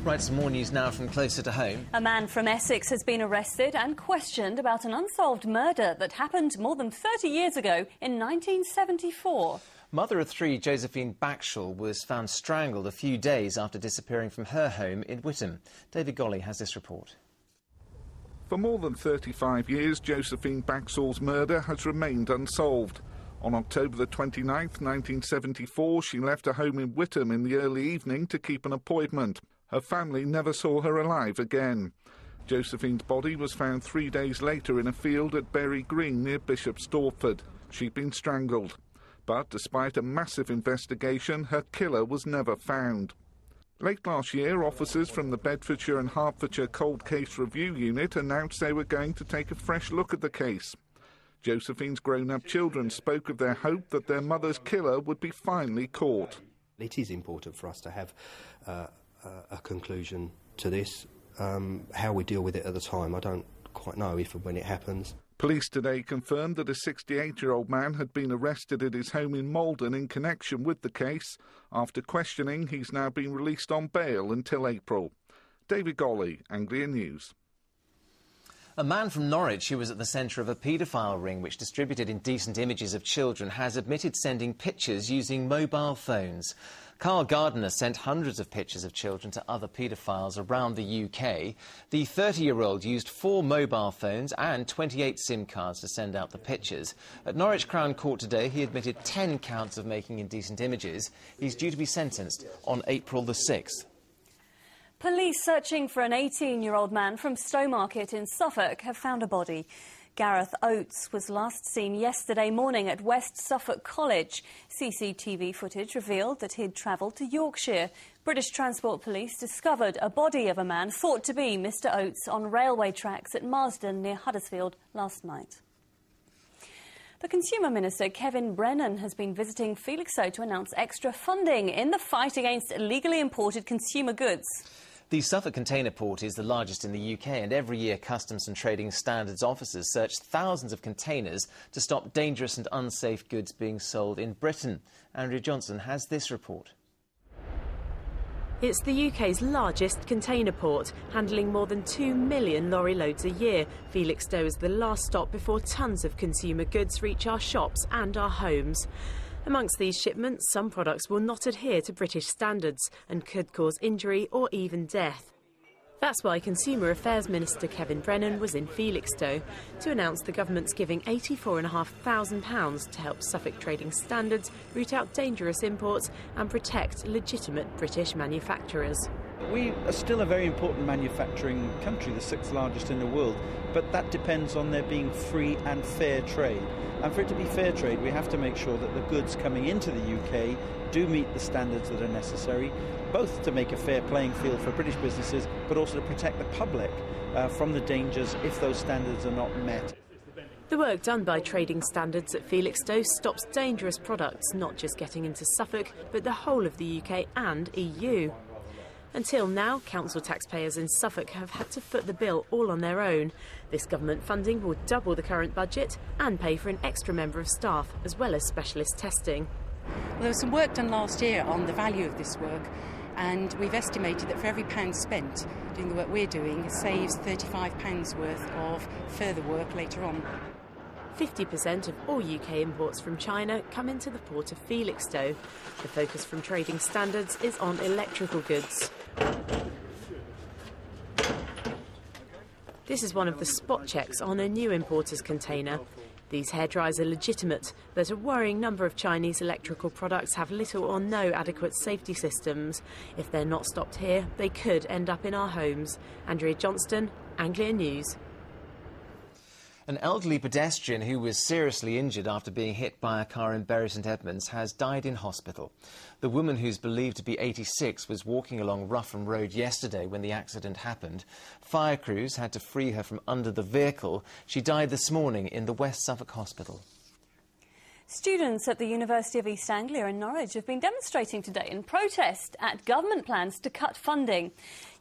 Right, some more news now from closer to home. A man from Essex has been arrested and questioned about an unsolved murder that happened more than 30 years ago in 1974. Mother of three, Josephine was found strangled a few days after disappearing from her home in Witham. David Golly has this report. For more than 35 years, Josephine Baxall's murder has remained unsolved. On October the 29th, 1974, she left her home in Witham in the early evening to keep an appointment. Her family never saw her alive again. Josephine's body was found 3 days later in a field at Berry Green near Bishop Stortford. She'd been strangled. But despite a massive investigation, her killer was never found. Late last year, officers from the Bedfordshire and Hertfordshire Cold Case Review Unit announced they were going to take a fresh look at the case. Josephine's grown-up children spoke of their hope that their mother's killer would be finally caught. It is important for us to have a conclusion to this. How we deal with it at the time, I don't quite know if and when it happens. Police today confirmed that a 68-year-old man had been arrested at his home in Malden in connection with the case. After questioning, he's now been released on bail until April. David Golly, Anglia News. A man from Norwich who was at the centre of a paedophile ring which distributed indecent images of children has admitted sending pictures using mobile phones. Carl Gardner sent hundreds of pictures of children to other paedophiles around the UK. The 30-year-old used 4 mobile phones and 28 SIM cards to send out the pictures. At Norwich Crown Court today, he admitted 10 counts of making indecent images. He's due to be sentenced on April the 6th. Police searching for an 18-year-old man from Stowmarket in Suffolk have found a body. Gareth Oates was last seen yesterday morning at West Suffolk College. CCTV footage revealed that he'd travelled to Yorkshire. British Transport Police discovered a body of a man thought to be Mr Oates on railway tracks at Marsden near Huddersfield last night. The Consumer Minister, Kevin Brennan, has been visiting Felixstowe to announce extra funding in the fight against illegally imported consumer goods. The Suffolk Container Port is the largest in the UK, and every year Customs and Trading Standards officers search thousands of containers to stop dangerous and unsafe goods being sold in Britain. Andrea Johnson has this report. It's the UK's largest container port, handling more than 2 million lorry loads a year. Felixstowe is the last stop before tons of consumer goods reach our shops and our homes. Amongst these shipments, some products will not adhere to British standards and could cause injury or even death. That's why Consumer Affairs Minister Kevin Brennan was in Felixstowe to announce the government's giving £84,500 to help Suffolk Trading Standards root out dangerous imports and protect legitimate British manufacturers. We are still a very important manufacturing country, the 6th largest in the world, but that depends on there being free and fair trade. And for it to be fair trade, we have to make sure that the goods coming into the UK do meet the standards that are necessary, both to make a fair playing field for British businesses, but also to protect the public from the dangers if those standards are not met. The work done by Trading Standards at Felixstowe stops dangerous products not just getting into Suffolk, but the whole of the UK and EU. Until now, council taxpayers in Suffolk have had to foot the bill all on their own. This government funding will double the current budget and pay for an extra member of staff, as well as specialist testing. Well, there was some work done last year on the value of this work, and we've estimated that for every £1 spent doing the work we're doing, it saves £35 worth of further work later on. 50% of all UK imports from China come into the port of Felixstowe. The focus from Trading Standards is on electrical goods. This is one of the spot checks on a new importer's container. These hairdryers are legitimate, but a worrying number of Chinese electrical products have little or no adequate safety systems. If they're not stopped here, they could end up in our homes. Andrea Johnston, Anglia News. An elderly pedestrian who was seriously injured after being hit by a car in Bury St Edmunds has died in hospital. The woman, who's believed to be 86, was walking along Rougham Road yesterday when the accident happened. Fire crews had to free her from under the vehicle. She died this morning in the West Suffolk Hospital. Students at the University of East Anglia in Norwich have been demonstrating today in protest at government plans to cut funding.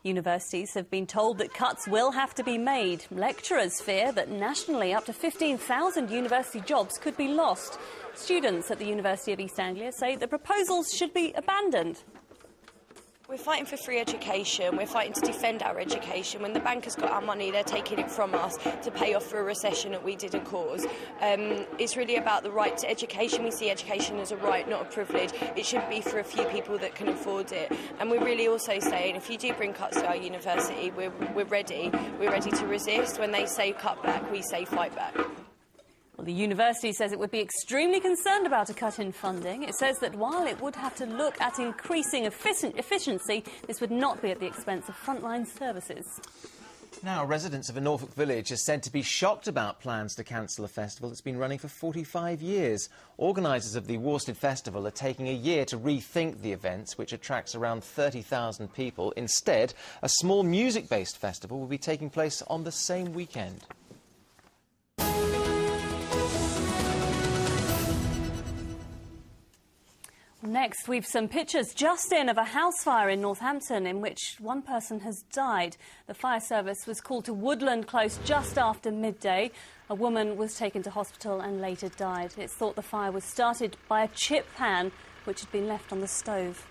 Universities have been told that cuts will have to be made. Lecturers fear that nationally up to 15,000 university jobs could be lost. Students at the University of East Anglia say the proposals should be abandoned. We're fighting for free education, we're fighting to defend our education. When the bank has got our money, they're taking it from us to pay off for a recession that we didn't cause. It's really about the right to education. We see education as a right, not a privilege. It shouldn't be for a few people that can afford it. And we're really also saying, if you do bring cuts to our university, we're ready. We're ready to resist. When they say cut back, we say fight back. Well, the university says it would be extremely concerned about a cut in funding. It says that while it would have to look at increasing efficiency, this would not be at the expense of frontline services. Now, residents of a Norfolk village are said to be shocked about plans to cancel a festival that's been running for 45 years. Organisers of the Worstead Festival are taking a year to rethink the events, which attracts around 30,000 people. Instead, a small music-based festival will be taking place on the same weekend. Next, we've some pictures just in of a house fire in Northampton in which one person has died. The fire service was called to Woodland Close just after midday. A woman was taken to hospital and later died. It's thought the fire was started by a chip pan which had been left on the stove.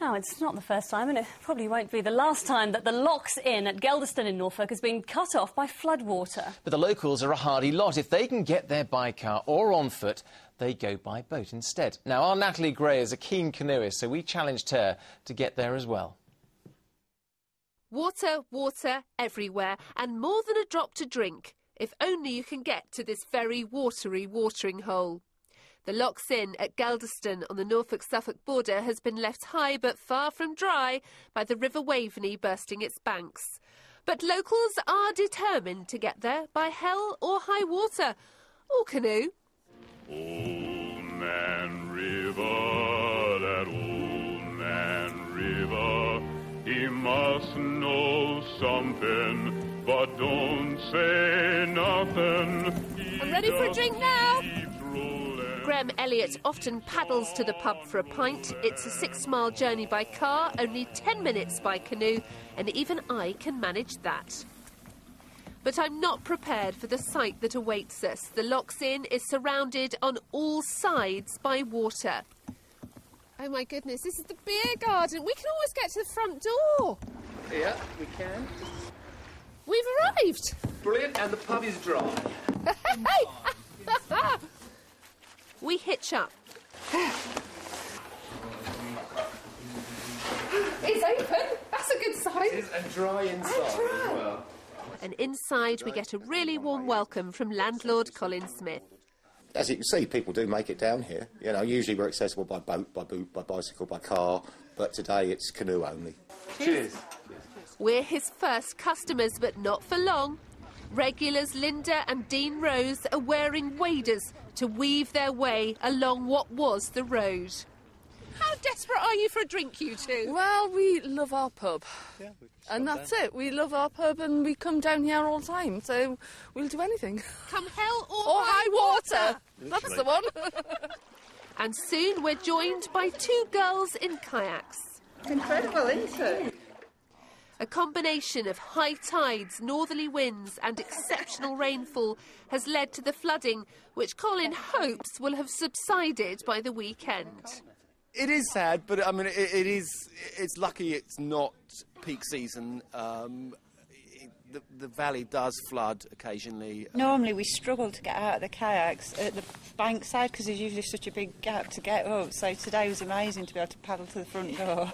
Now, it's not the first time, and it probably won't be the last time, that the Locks Inn at Geldeston in Norfolk has been cut off by floodwater. But the locals are a hardy lot. If they can get there by car or on foot, they go by boat instead. Now, our Natalie Gray is a keen canoeist, so we challenged her to get there as well. Water, water everywhere, and more than a drop to drink, if only you can get to this very watery watering hole. The Locks Inn at Geldeston on the Norfolk-Suffolk border has been left high but far from dry by the River Waveney bursting its banks. But locals are determined to get there by hell or high water, or canoe. Old Man River, that old man River, he must know something, but don't say nothing. I'm ready for a drink now. Graham Elliott often paddles to the pub for a pint. It's a 6-mile journey by car, only 10 minutes by canoe, and even I can manage that. But I'm not prepared for the sight that awaits us. The Locks Inn is surrounded on all sides by water. Oh my goodness, this is the beer garden. We can almost get to the front door. Yeah, we can. We've arrived. Brilliant, and the pub is dry. We hitch up. It's open. That's a good sign. It is, and dry inside as well. And inside we get a really warm welcome from landlord Colin Smith. As you can see, people do make it down here. You know, usually we're accessible by boat, by bicycle, by car, but today it's canoe only. Cheers. We're his first customers, but not for long. Regulars Linda and Dean Rose are wearing waders to weave their way along what was the road. How desperate are you for a drink, you two? Well, we love our pub. Yeah, and that's it. We love our pub and we come down here all the time, so we'll do anything. Come hell or high water. That's the one. And soon we're joined by 2 girls in kayaks. It's incredible, isn't it? A combination of high tides, northerly winds and exceptional rainfall has led to the flooding, which Colin hopes will have subsided by the weekend. It is sad, but I mean, it's lucky it's not peak season. The valley does flood occasionally. Normally we struggle to get out of the kayaks at the bank side because there's usually such a big gap to get up, so today was amazing to be able to paddle to the front door.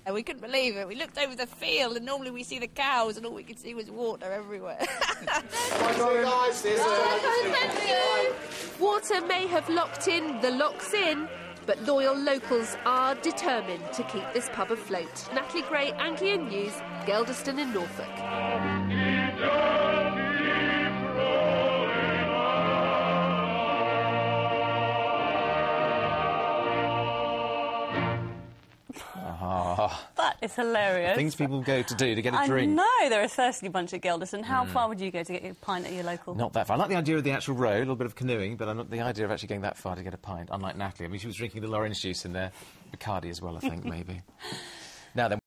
And we couldn't believe it. We looked over the field and normally we see the cows and all we could see was water everywhere. Water may have locked in the Locks Inn, but loyal locals are determined to keep this pub afloat. Natalie Gray, Anglia News, Geldeston in Norfolk. That is hilarious. Things people go to do to get a drink. I know, they're a thirsty bunch at Geldeston. How far would you go to get a pint at your local? Not that far. I like the idea of the actual road, a little bit of canoeing, but I'm not the idea of actually going that far to get a pint, unlike Natalie. I mean, she was drinking the orange juice in there. Bacardi as well, I think, maybe. Now then,